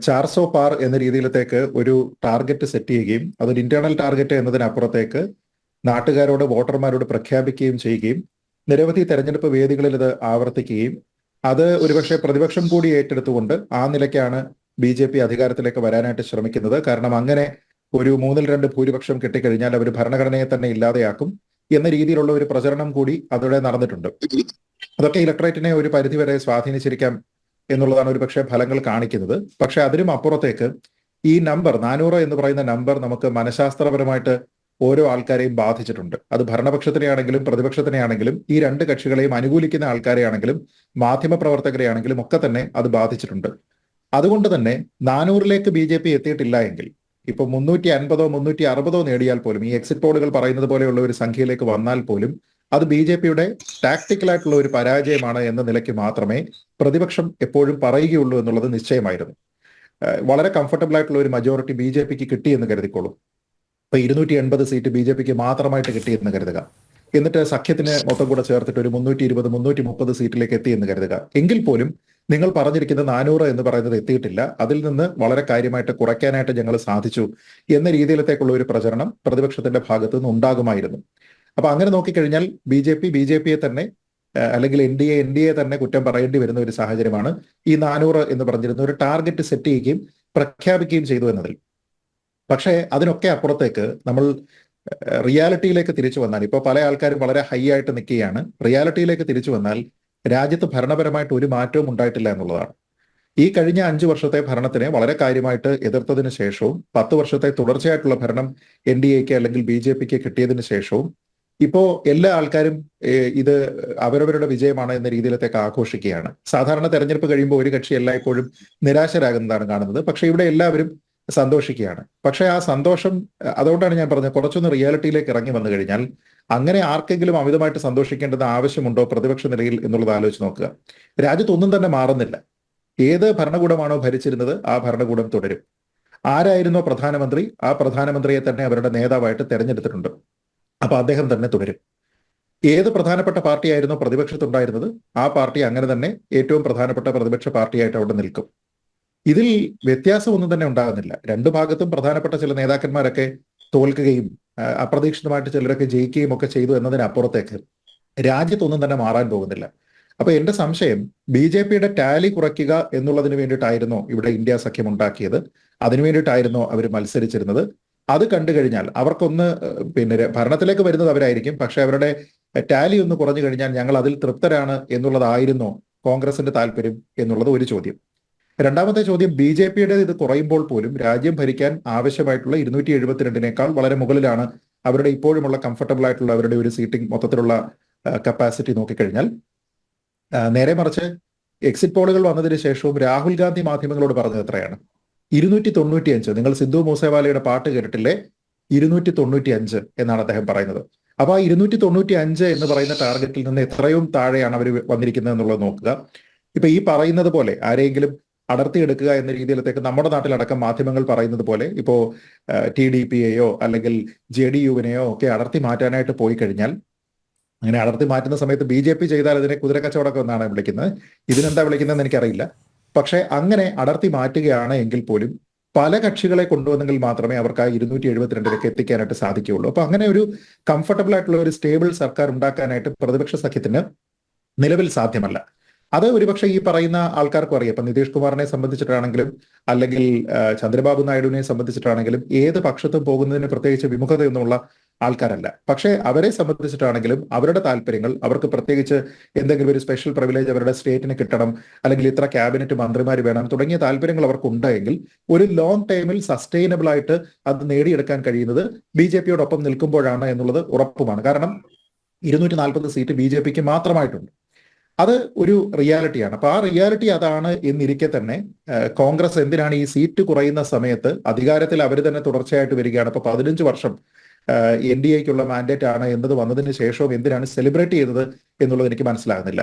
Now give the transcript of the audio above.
ചാർസോ പാർ എന്ന രീതിയിലത്തേക്ക് ഒരു target set ചെയ്യുകയും അതൊരു ഇന്റേണൽ ടാർഗറ്റ് എന്നതിനപ്പുറത്തേക്ക് നാട്ടുകാരോട് വോട്ടർമാരോട് പ്രഖ്യാപിക്കുകയും ചെയ്യുകയും നിരവധി തെരഞ്ഞെടുപ്പ് വേദികളിൽ ഇത് ആവർത്തിക്കുകയും അത് ഒരുപക്ഷെ പ്രതിപക്ഷം കൂടി ഏറ്റെടുത്തുകൊണ്ട് ആ നിലയ്ക്കാണ് BJP അധികാരത്തിലേക്ക് വരാനായിട്ട് ശ്രമിക്കുന്നത്. കാരണം അങ്ങനെ ഒരു 2/3 ഭൂരിപക്ഷം കിട്ടിക്കഴിഞ്ഞാൽ അവർ ഭരണഘടനയെ തന്നെ ഇല്ലാതെയാക്കും എന്ന രീതിയിലുള്ള ഒരു പ്രചരണം കൂടി അതോടെ നടന്നിട്ടുണ്ട്. അതൊക്കെ ഇലക്ട്രേറ്റിനെ ഒരു പരിധിവരെ സ്വാധീനിച്ചിരിക്കാം എന്നുള്ളതാണ് ഒരു പക്ഷേ ഫലങ്ങൾ കാണിക്കുന്നത്. പക്ഷെ അതിനും അപ്പുറത്തേക്ക് ഈ നമ്പർ 400 എന്ന് പറയുന്ന നമ്പർ നമുക്ക് മനഃശാസ്ത്രപരമായിട്ട് ഓരോ ആൾക്കാരെയും ബാധിച്ചിട്ടുണ്ട്. അത് ഭരണപക്ഷത്തിനെയാണെങ്കിലും പ്രതിപക്ഷത്തിനെയാണെങ്കിലും ഈ രണ്ട് കക്ഷികളെയും അനുകൂലിക്കുന്ന ആൾക്കാരെയാണെങ്കിലും മാധ്യമപ്രവർത്തകരെയാണെങ്കിലും ഒക്കെ തന്നെ അത് ബാധിച്ചിട്ടുണ്ട്. അതുകൊണ്ട് തന്നെ 400ലേക്ക് BJP എത്തിയിട്ടില്ല എങ്കിൽ ഇപ്പൊ 350 360 നേടിയാൽ പോലും ഈ എക്സിറ്റ് പോളുകൾ പറയുന്നത് പോലെയുള്ള ഒരു സംഖ്യയിലേക്ക് വന്നാൽ പോലും അത് BJPയുടെ ടാക്ടിക്കലായിട്ടുള്ള ഒരു പരാജയമാണ് എന്ന നിലയ്ക്ക് മാത്രമേ പ്രതിപക്ഷം എപ്പോഴും പറയുകയുള്ളൂ എന്നുള്ളത് നിശ്ചയമായിരുന്നു. വളരെ കംഫർട്ടബിൾ ആയിട്ടുള്ള ഒരു മജോറിറ്റി BJPക്ക് കിട്ടിയെന്ന് കരുതിക്കോളൂ. ഇപ്പൊ 280 സീറ്റ് BJPക്ക് മാത്രമായിട്ട് കിട്ടിയെന്ന് കരുതുക. എന്നിട്ട് സഖ്യത്തിന് മൊത്തം കൂടെ ചേർത്തിട്ട് ഒരു 320 330 സീറ്റിലേക്ക് എത്തിയെന്ന് കരുതുക. എങ്കിൽ പോലും നിങ്ങൾ പറഞ്ഞിരിക്കുന്ന 400 എന്ന് പറയുന്നത് എത്തിയിട്ടില്ല, അതിൽ നിന്ന് വളരെ കാര്യമായിട്ട് കുറയ്ക്കാനായിട്ട് ഞങ്ങൾ സാധിച്ചു എന്ന രീതിയിലത്തേക്കുള്ള ഒരു പ്രചരണം പ്രതിപക്ഷത്തിന്റെ ഭാഗത്തു നിന്ന് ഉണ്ടാകുമായിരുന്നു. അപ്പൊ അങ്ങനെ നോക്കിക്കഴിഞ്ഞാൽ BJPയെ തന്നെ അല്ലെങ്കിൽ NDA തന്നെ കുറ്റം പറയേണ്ടി വരുന്ന ഒരു സാഹചര്യമാണ് ഈ 400 എന്ന് പറഞ്ഞിരുന്ന ഒരു ടാർഗറ്റ് സെറ്റ് ചെയ്യുകയും പ്രഖ്യാപിക്കുകയും ചെയ്തു എന്നതിൽ. പക്ഷേ അതിനൊക്കെ അപ്പുറത്തേക്ക് നമ്മൾ റിയാലിറ്റിയിലേക്ക് തിരിച്ചു വന്നാൽ, ഇപ്പോൾ പല ആൾക്കാരും വളരെ ഹൈ ആയിട്ട് നിൽക്കുകയാണ്, റിയാലിറ്റിയിലേക്ക് തിരിച്ചു വന്നാൽ രാജ്യത്ത് ഭരണപരമായിട്ട് ഒരു മാറ്റവും ഉണ്ടായിട്ടില്ല എന്നുള്ളതാണ്. ഈ കഴിഞ്ഞ 5 വർഷത്തെ ഭരണത്തിനെ വളരെ കാര്യമായിട്ട് എതിർത്തതിന് ശേഷവും 10 വർഷത്തെ തുടർച്ചയായിട്ടുള്ള ഭരണം NDAക്ക് അല്ലെങ്കിൽ BJPക്ക് കിട്ടിയതിന് ശേഷവും ഇപ്പോ എല്ലാ ആൾക്കാരും ഇത് അവരവരുടെ വിജയമാണ് എന്ന രീതിയിലത്തേക്ക് ആഘോഷിക്കുകയാണ്. സാധാരണ തെരഞ്ഞെടുപ്പ് കഴിയുമ്പോൾ ഒരു കക്ഷി എല്ലായ്പ്പോഴും നിരാശരാകുന്നതാണ് കാണുന്നത്. പക്ഷെ ഇവിടെ എല്ലാവരും സന്തോഷിക്കുകയാണ്. പക്ഷെ ആ സന്തോഷം, അതുകൊണ്ടാണ് ഞാൻ പറഞ്ഞത്, കുറച്ചൊന്ന് റിയാലിറ്റിയിലേക്ക് ഇറങ്ങി വന്നു കഴിഞ്ഞാൽ അങ്ങനെ ആർക്കെങ്കിലും അമിതമായിട്ട് സന്തോഷിക്കേണ്ടത് ആവശ്യമുണ്ടോ പ്രതിപക്ഷ നിലയിൽ എന്നുള്ളത് ആലോചിച്ച് നോക്കുക. രാജ്യത്തൊന്നും തന്നെ മാറുന്നില്ല. ഏത് ഭരണകൂടമാണോ ഭരിച്ചിരുന്നത് ആ ഭരണകൂടം തുടരും. ആരായിരുന്നോ പ്രധാനമന്ത്രി ആ പ്രധാനമന്ത്രിയെ തന്നെ അവരുടെ നേതാവായിട്ട് തെരഞ്ഞെടുത്തിട്ടുണ്ട്. അപ്പൊ അദ്ദേഹം തന്നെ തുടരും. ഏത് പ്രധാനപ്പെട്ട പാർട്ടിയായിരുന്നോ പ്രതിപക്ഷത്തുണ്ടായിരുന്നത് ആ പാർട്ടി അങ്ങനെ തന്നെ ഏറ്റവും പ്രധാനപ്പെട്ട പ്രതിപക്ഷ പാർട്ടിയായിട്ട് അവിടെ നിൽക്കും. ഇതിൽ വ്യത്യാസമൊന്നും തന്നെ ഉണ്ടാകുന്നില്ല. രണ്ടു ഭാഗത്തും പ്രധാനപ്പെട്ട ചില നേതാക്കന്മാരൊക്കെ തോൽക്കുകയും അപ്രതീക്ഷിതമായിട്ട് ചിലരൊക്കെ ജയിക്കുകയും ഒക്കെ ചെയ്തു എന്നതിനപ്പുറത്തേക്ക് രാജ്യത്തൊന്നും തന്നെ മാറാൻ പോകുന്നില്ല. അപ്പൊ എന്റെ സംശയം BJPയുടെ ടാലി കുറയ്ക്കുക എന്നുള്ളതിന് വേണ്ടിയിട്ടായിരുന്നോ ഇവിടെ ഇന്ത്യ സഖ്യം ഉണ്ടാക്കിയത്? അതിനു വേണ്ടിയിട്ടായിരുന്നോ അവർ മത്സരിച്ചിരുന്നത്? അത് കണ്ടു കഴിഞ്ഞാൽ അവർക്കൊന്ന് ഭരണത്തിലേക്ക് വരുന്നത് അവരായിരിക്കും, പക്ഷെ അവരുടെ ടാലി ഒന്ന് കുറഞ്ഞു കഴിഞ്ഞാൽ ഞങ്ങൾ അതിൽ തൃപ്തരാണ് എന്നുള്ളതായിരുന്നോ കോൺഗ്രസിന്റെ താല്പര്യം എന്നുള്ളത് ഒരു ചോദ്യം. രണ്ടാമത്തെ ചോദ്യം, BJPയുടെ ഇത് കുറയുമ്പോൾ പോലും രാജ്യം ഭരിക്കാൻ ആവശ്യമായിട്ടുള്ള 272 വളരെ മുകളിലാണ് അവരുടെ ഇപ്പോഴുമുള്ള കംഫർട്ടബിൾ ആയിട്ടുള്ള അവരുടെ ഒരു സീറ്റിംഗ് മൊത്തത്തിലുള്ള കപ്പാസിറ്റി നോക്കിക്കഴിഞ്ഞാൽ. നേരെ മറിച്ച് എക്സിറ്റ് പോളുകൾ വന്നതിന് ശേഷവും രാഹുൽ ഗാന്ധി മാധ്യമങ്ങളോട് പറഞ്ഞത് എത്രയാണ്? 295. നിങ്ങൾ സിന്ധു മൂസേവാലയുടെ പാട്ട് കേട്ടിട്ടില്ലേ? 295 എന്നാണ് അദ്ദേഹം പറയുന്നത്. അപ്പൊ ആ 295 എന്ന് പറയുന്ന ടാർഗറ്റിൽ നിന്ന് എത്രയും താഴെയാണ് അവർ വന്നിരിക്കുന്നത് എന്നുള്ളത് നോക്കുക. ഇപ്പൊ ഈ പറയുന്നത് പോലെ ആരെങ്കിലും അടർത്തിയെടുക്കുക എന്ന രീതിയിലത്തേക്ക് നമ്മുടെ നാട്ടിലടക്കം മാധ്യമങ്ങൾ പറയുന്നത് പോലെ ഇപ്പോ TDPയെയോ അല്ലെങ്കിൽ JDUവിനെയോ ഒക്കെ അടർത്തി മാറ്റാനായിട്ട് പോയി കഴിഞ്ഞാൽ, അങ്ങനെ അടർത്തി മാറ്റുന്ന സമയത്ത് BJP ചെയ്താൽ അതിനെ കുതിരക്കച്ചവടക്കം എന്നാണ് വിളിക്കുന്നത്. ഇതിനെന്താ വിളിക്കുന്നതെന്ന് എനിക്കറിയില്ല. പക്ഷെ അങ്ങനെ അടർത്തി മാറ്റുകയാണ് എങ്കിൽ പോലും പല കക്ഷികളെ കൊണ്ടുവന്നെങ്കിൽ മാത്രമേ അവർക്ക് ആ 272ലേക്ക് എത്തിക്കാനായിട്ട് സാധിക്കുകയുള്ളൂ. അപ്പൊ അങ്ങനെ ഒരു കംഫർട്ടബിൾ ആയിട്ടുള്ള ഒരു സ്റ്റേബിൾ സർക്കാർ ഉണ്ടാക്കാനായിട്ട് പ്രതിപക്ഷ സഖ്യത്തിന് നിലവിൽ സാധ്യമല്ല. അത് ഒരുപക്ഷെ ഈ പറയുന്ന ആൾക്കാർക്കും അറിയാം. ഇപ്പൊ നിതീഷ് കുമാറിനെ സംബന്ധിച്ചിട്ടാണെങ്കിലും അല്ലെങ്കിൽ ചന്ദ്രബാബു നായിഡുവിനെ സംബന്ധിച്ചിട്ടാണെങ്കിലും ഏത് പക്ഷത്തും പോകുന്നതിന് പ്രത്യേകിച്ച് വിമുഖതയൊന്നുമുള്ള ആൾക്കാരല്ല. പക്ഷെ അവരെ സംബന്ധിച്ചിട്ടാണെങ്കിലും അവരുടെ താല്പര്യങ്ങൾ, അവർക്ക് പ്രത്യേകിച്ച് എന്തെങ്കിലും ഒരു സ്പെഷ്യൽ പ്രിവിലേജ് അവരുടെ സ്റ്റേറ്റിന് കിട്ടണം, അല്ലെങ്കിൽ ഇത്ര ക്യാബിനറ്റ് മന്ത്രിമാർ വേണം തുടങ്ങിയ താല്പര്യങ്ങൾ അവർക്കുണ്ടെങ്കിൽ ഒരു ലോങ് ടൈമിൽ സസ്റ്റൈനബിൾ ആയിട്ട് അത് നേടിയെടുക്കാൻ കഴിയുന്നത് BJPയോടൊപ്പം നിൽക്കുമ്പോഴാണ് എന്നുള്ളത് ഉറപ്പുമാണ്. കാരണം 240 സീറ്റ് BJPക്ക് മാത്രമായിട്ടുണ്ട്. അത് ഒരു റിയാലിറ്റിയാണ്. അപ്പൊ ആ റിയാലിറ്റി അതാണ് എന്നിരിക്കെ തന്നെ കോൺഗ്രസ് എന്തിനാണ് ഈ സീറ്റ് കുറയുന്ന സമയത്ത് അധികാരത്തിൽ അവർ തന്നെ തുടർച്ചയായിട്ട് വരികയാണ്, അപ്പൊ 15 വർഷം NDAക്കുള്ള മാൻഡേറ്റ് ആണ് എന്നത് വന്നതിന് ശേഷവും എന്തിനാണ് സെലിബ്രേറ്റ് ചെയ്തത് എന്നുള്ളത് എനിക്ക് മനസ്സിലാകുന്നില്ല.